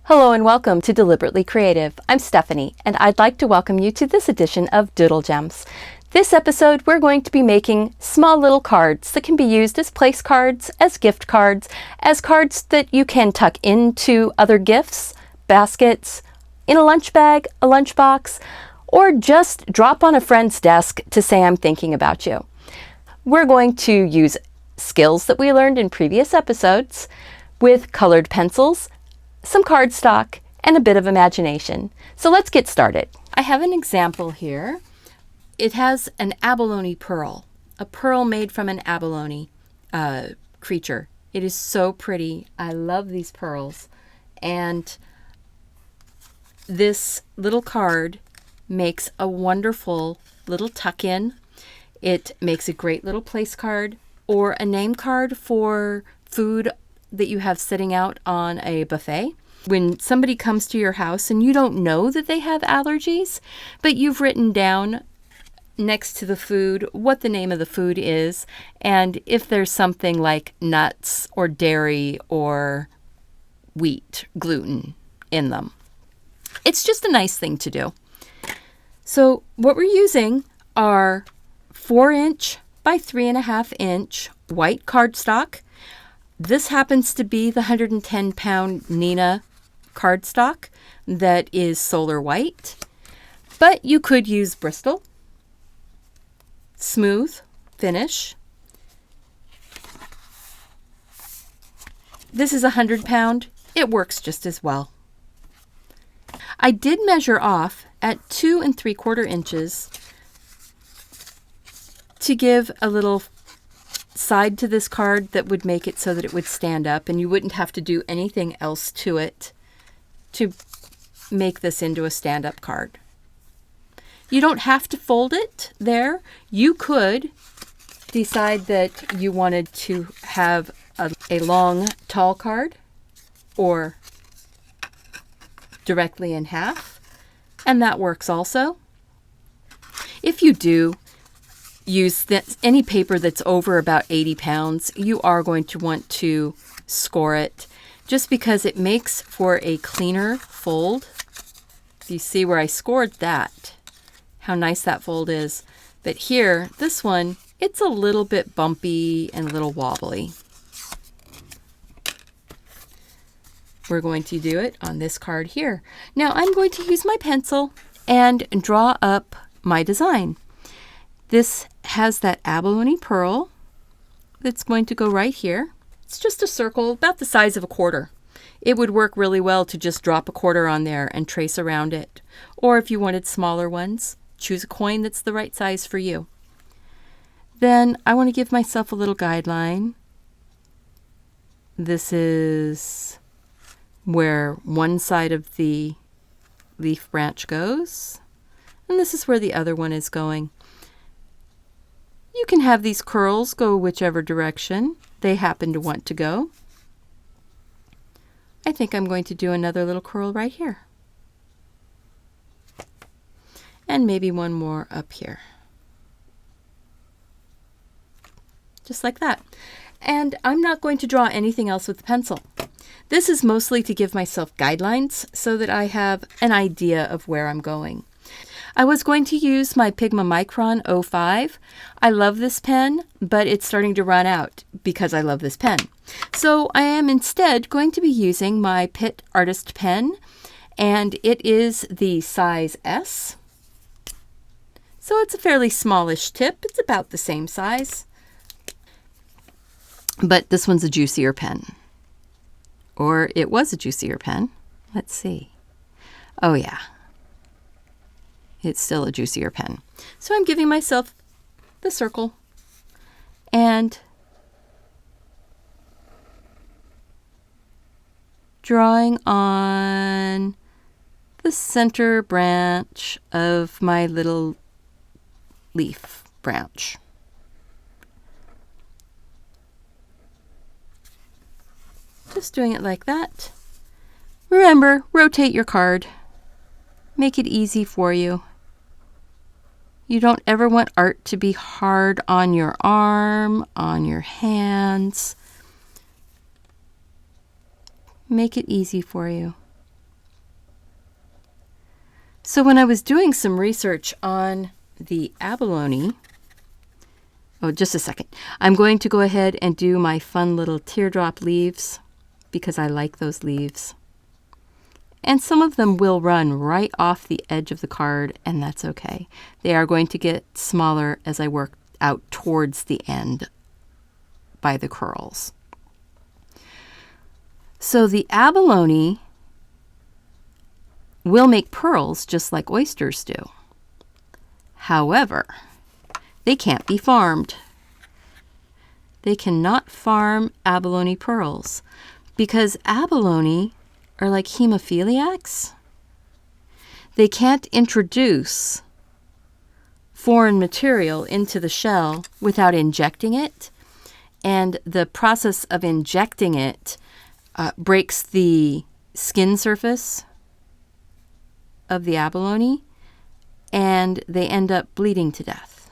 Hello and welcome to Deliberately Creative. I'm Stephanie, and I'd like to welcome you to this edition of Doodle Gems. This episode, we're going to be making small little cards that can be used as place cards, as gift cards, as cards that you can tuck into other gifts, baskets, in a lunch bag, a lunchbox, or just drop on a friend's desk to say I'm thinking about you. We're going to use skills that we learned in previous episodes with colored pencils, some cardstock, and a bit of imagination. So let's get started. I have an example here. It has an abalone pearl, a pearl made from an abalone creature. It is so pretty. I love these pearls. And this little card makes a wonderful little tuck-in. It makes a great little place card or a name card for food that you have sitting out on a buffet. When somebody comes to your house and you don't know that they have allergies, but you've written down next to the food what the name of the food is, and if there's something like nuts or dairy or wheat, gluten in them. It's just a nice thing to do. So what we're using are 4" by 3.5" white cardstock. This happens to be the 110-pound Neenah cardstock that is Solar White, but you could use Bristol Smooth finish. This is 100-pound. It works just as well. I did measure off at 2 3/4 inches to give a little side to this card that would make it so that it would stand up and you wouldn't have to do anything else to it to make this into a stand-up card. You don't have to fold it there. You could decide that you wanted to have a long, tall card or directly in half, and that works also. If you do use any paper that's over about 80 pounds, you are going to want to score it just because it makes for a cleaner fold. You see where I scored that, how nice that fold is. But here, this one, it's a little bit bumpy and a little wobbly. We're going to do it on this card here. Now I'm going to use my pencil and draw up my design. This has that abalone pearl that's going to go right here. It's just a circle about the size of a quarter. It would work really well to just drop a quarter on there and trace around it. Or if you wanted smaller ones, choose a coin that's the right size for you. Then I want to give myself a little guideline. This is where one side of the leaf branch goes, and this is where the other one is going. You can have these curls go whichever direction they happen to want to go. I think I'm going to do another little curl right here. And maybe one more up here. Just like that. And I'm not going to draw anything else with the pencil. This is mostly to give myself guidelines so that I have an idea of where I'm going. I was going to use my Micron 05. I love this pen, but it's starting to run out because I love this pen. So I am instead going to be using my Pitt Artist pen, and it is the size S. So it's a fairly smallish tip. It's about the same size. But this one's a juicier pen. Or it was a juicier pen. Let's see. Oh yeah. It's still a juicier pen. So I'm giving myself the circle and drawing on the center branch of my little leaf branch. Just doing it like that. Remember, rotate your card. Make it easy for you. You don't ever want art to be hard on your arm, on your hands. Make it easy for you. So when I was doing some research on the abalone, oh, just a second. I'm going to go ahead and do my fun little teardrop leaves because I like those leaves. And some of them will run right off the edge of the card, and that's okay. They are going to get smaller as I work out towards the end by the curls. So the abalone will make pearls just like oysters do. However, they can't be farmed. They cannot farm abalone pearls because abalone are like hemophiliacs. They can't introduce foreign material into the shell without injecting it. And the process of injecting it breaks the skin surface of the abalone, and they end up bleeding to death.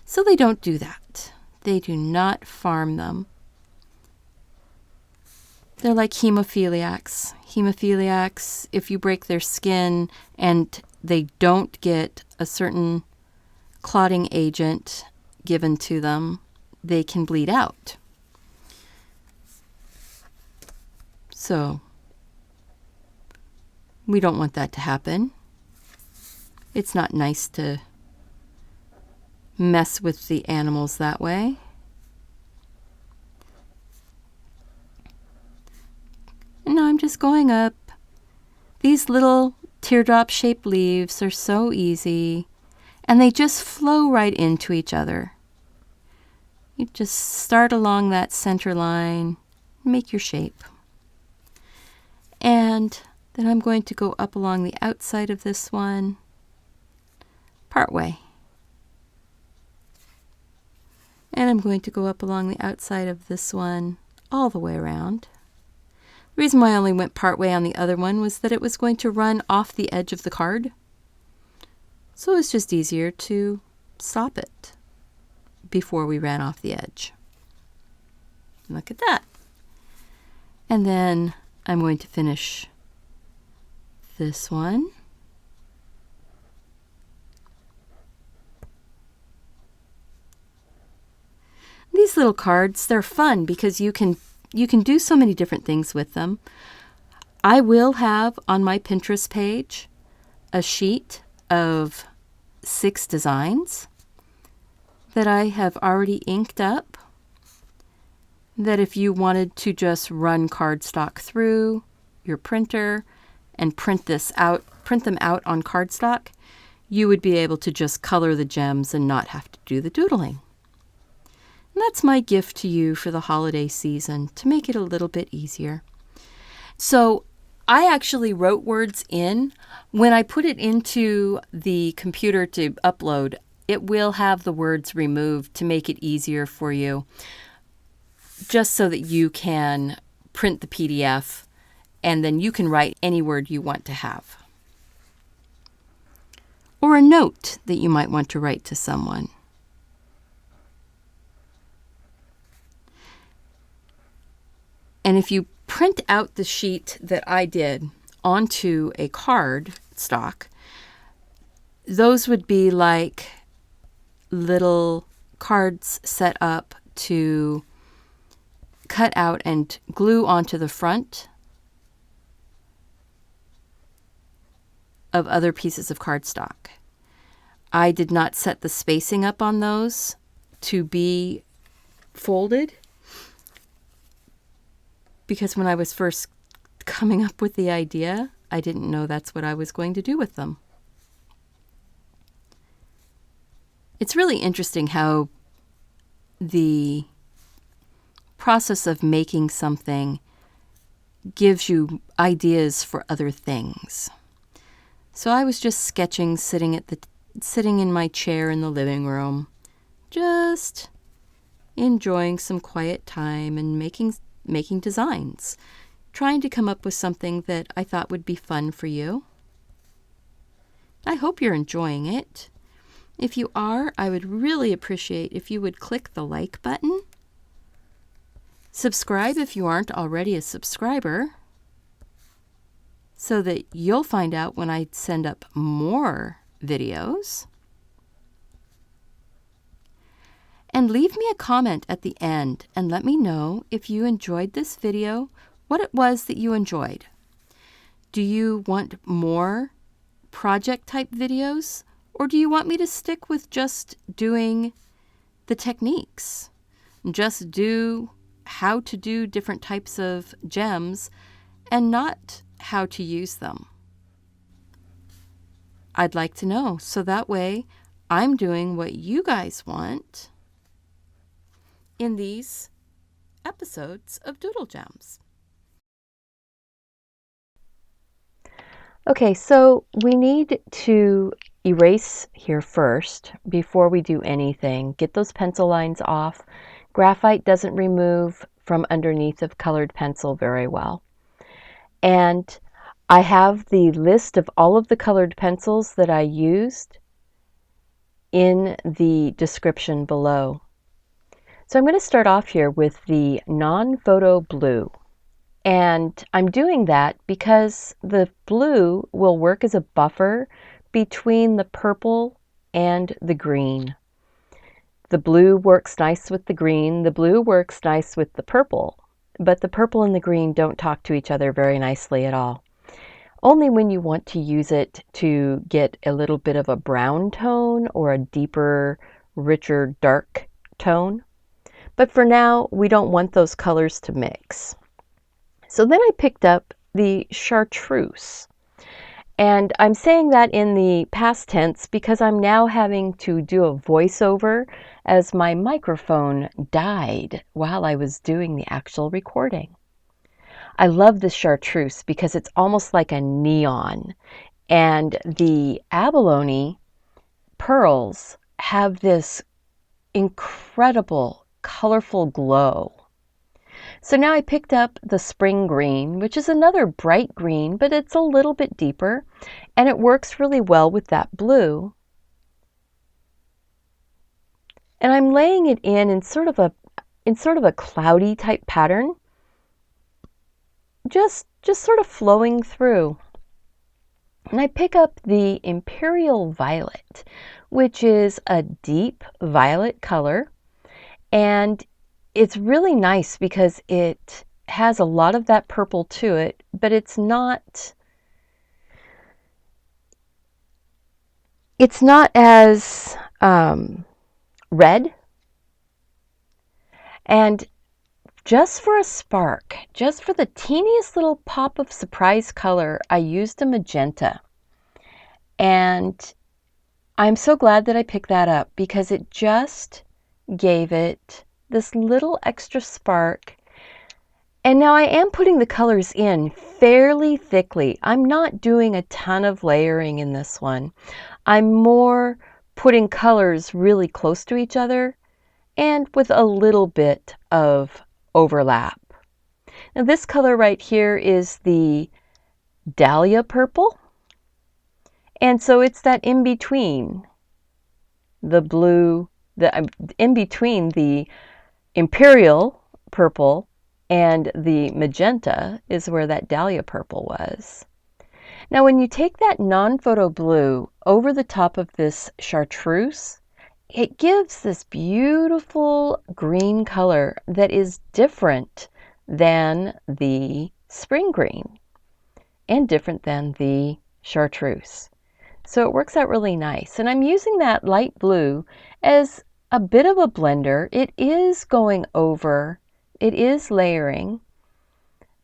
So they don't do that. They do not farm them. They're like hemophiliacs. Hemophiliacs, if you break their skin and they don't get a certain clotting agent given to them, they can bleed out. So we don't want that to happen. It's not nice to mess with the animals that way. And now I'm just going up. These little teardrop-shaped leaves are so easy, and they just flow right into each other. You just start along that center line, make your shape. And then I'm going to go up along the outside of this one, part way. And I'm going to go up along the outside of this one all the way around. The reason why I only went part way on the other one was that it was going to run off the edge of the card. So it was just easier to stop it before we ran off the edge. Look at that. And then I'm going to finish this one. These little cards, they're fun because you can do so many different things with them. I will have on my Pinterest page a sheet of 6 designs that I have already inked up, that if you wanted to just run cardstock through your printer and print them out on cardstock, you would be able to just color the gems and not have to do the doodling. And that's my gift to you for the holiday season, to make it a little bit easier. So I actually wrote words in. When I put it into the computer to upload, it will have the words removed to make it easier for you, just so that you can print the PDF and then you can write any word you want to have. Or a note that you might want to write to someone. And if you print out the sheet that I did onto a card stock, those would be like little cards set up to cut out and glue onto the front of other pieces of cardstock. I did not set the spacing up on those to be folded, because when I was first coming up with the idea, I didn't know that's what I was going to do with them. It's really interesting how the process of making something gives you ideas for other things. So I was just sketching, sitting in my chair in the living room, just enjoying some quiet time and making designs, trying to come up with something that I thought would be fun for you. I hope you're enjoying it. If you are, I would really appreciate if you would click the like button. Subscribe if you aren't already a subscriber. so that you'll find out when I send up more videos. And leave me a comment at the end and let me know if you enjoyed this video, what it was that you enjoyed. Do you want more project type videos, or do you want me to stick with just doing the techniques? Just do how to do different types of gems and not how to use them. I'd like to know, so that way I'm doing what you guys want in these episodes of Doodle Gems. Okay, so we need to erase here first before we do anything. Get those pencil lines off. Graphite doesn't remove from underneath of colored pencil very well. And I have the list of all of the colored pencils that I used in the description below. So I'm going to start off here with the non-photo blue. And I'm doing that because the blue will work as a buffer between the purple and the green. The blue works nice with the green, the blue works nice with the purple, but the purple and the green don't talk to each other very nicely at all. Only when you want to use it to get a little bit of a brown tone or a deeper, richer, dark tone. But for now, we don't want those colors to mix. So then I picked up the Chartruse. And I'm saying that in the past tense because I'm now having to do a voiceover as my microphone died while I was doing the actual recording. I love the Chartruse because it's almost like a neon. And the Abalone pearls have this incredible colorful glow. So now I picked up the spring green, which is another bright green, but it's a little bit deeper, and it works really well with that blue. And I'm laying it in sort of a cloudy type pattern, just sort of flowing through. And I pick up the Imperial Violet, which is a deep violet color, and it's really nice because it has a lot of that purple to it, but it's not as red. And just for a spark, just for the teeniest little pop of surprise color, I used a magenta. And I'm so glad that I picked that up because it just gave it this little extra spark. And now I am putting the colors in fairly thickly. I'm not doing a ton of layering in this one. I'm more putting colors really close to each other and with a little bit of overlap. Now this color right here is the Dahlia purple. And so it's that in between the blue, in between the Imperial purple and the magenta is where that Dahlia purple was. Now when you take that non-photo blue over the top of this Chartreuse, it gives this beautiful green color that is different than the spring green and different than the Chartreuse. So it works out really nice. And I'm using that light blue as a bit of a blender. It is going over, it is layering,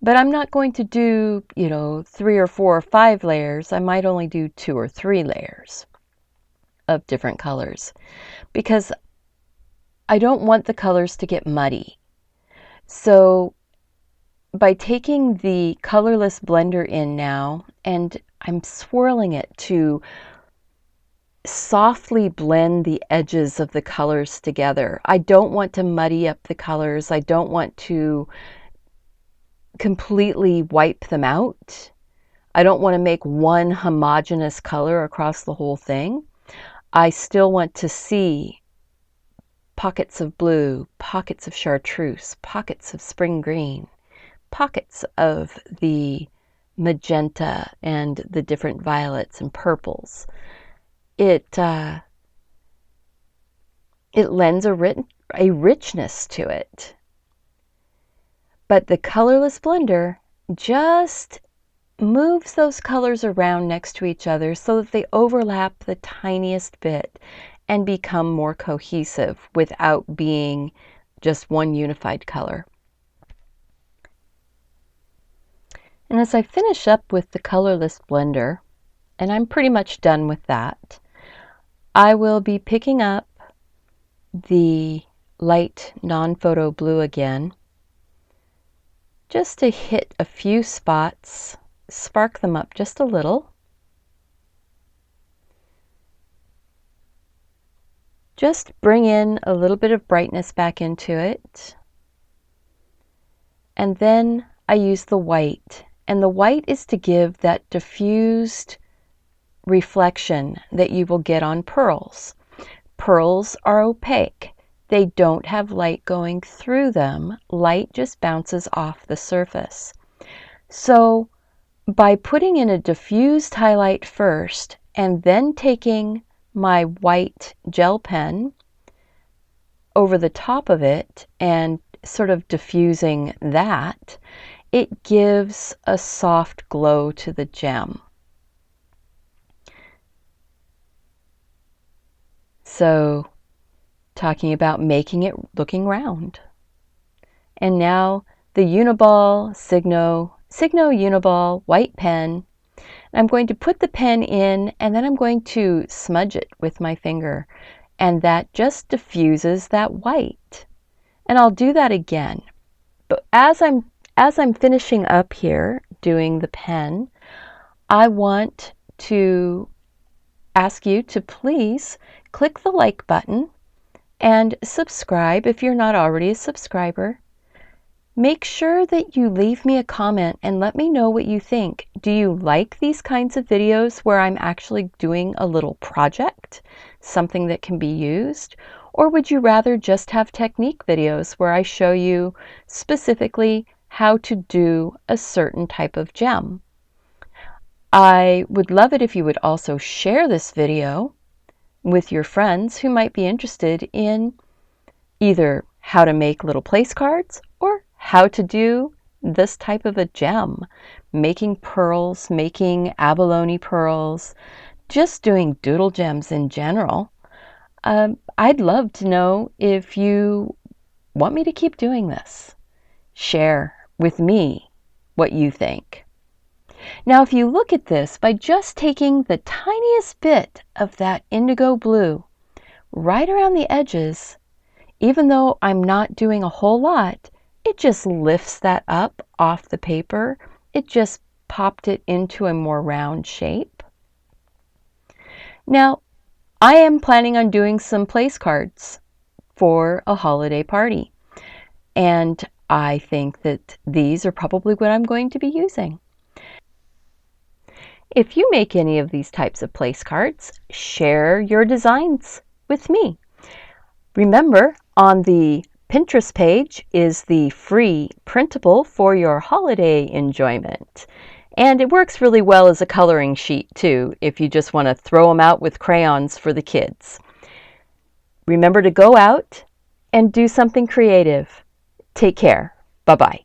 but I'm not going to do, 3 or 4 or 5 layers. I might only do 2 or 3 layers of different colors because I don't want the colors to get muddy. So by taking the colorless blender in now, and I'm swirling it to softly blend the edges of the colors together. I don't want to muddy up the colors. I don't want to completely wipe them out. I don't want to make one homogeneous color across the whole thing. I still want to see pockets of blue, pockets of chartreuse, pockets of spring green, pockets of the magenta and the different violets and purples. It lends a richness to it. But the colorless blender just moves those colors around next to each other so that they overlap the tiniest bit and become more cohesive without being just one unified color. And as I finish up with the colorless blender, and I'm pretty much done with that, I will be picking up the light non-photo blue again, just to hit a few spots, spark them up just a little. Just bring in a little bit of brightness back into it. And then I use the white. And the white is to give that diffused reflection that you will get on pearls. Pearls are opaque. They don't have light going through them. Light just bounces off the surface. So by putting in a diffused highlight first and then taking my white gel pen over the top of it and sort of diffusing that, it gives a soft glow to the gem. So, talking about making it looking round. And now the Uniball Signo Uniball white pen. I'm going to put the pen in and then I'm going to smudge it with my finger, and that just diffuses that white. And I'll do that again. But as I'm finishing up here doing the pen, I want to ask you to please click the like button and subscribe if you're not already a subscriber. Make sure that you leave me a comment and let me know what you think. Do you like these kinds of videos where I'm actually doing a little project, something that can be used? Or would you rather just have technique videos where I show you specifically how to do a certain type of gem? I would love it if you would also share this video with your friends who might be interested in either how to make little place cards or how to do this type of a gem, making pearls, making abalone pearls, just doing doodle gems in general. I'd love to know if you want me to keep doing this. Share with me what you think. Now, if you look at this, by just taking the tiniest bit of that indigo blue right around the edges, even though I'm not doing a whole lot, it just lifts that up off the paper. It just popped it into a more round shape. Now, I am planning on doing some place cards for a holiday party, and I think that these are probably what I'm going to be using. If you make any of these types of place cards, share your designs with me. Remember, on the Pinterest page is the free printable for your holiday enjoyment. And it works really well as a coloring sheet too, if you just want to throw them out with crayons for the kids. Remember to go out and do something creative. Take care. Bye-bye.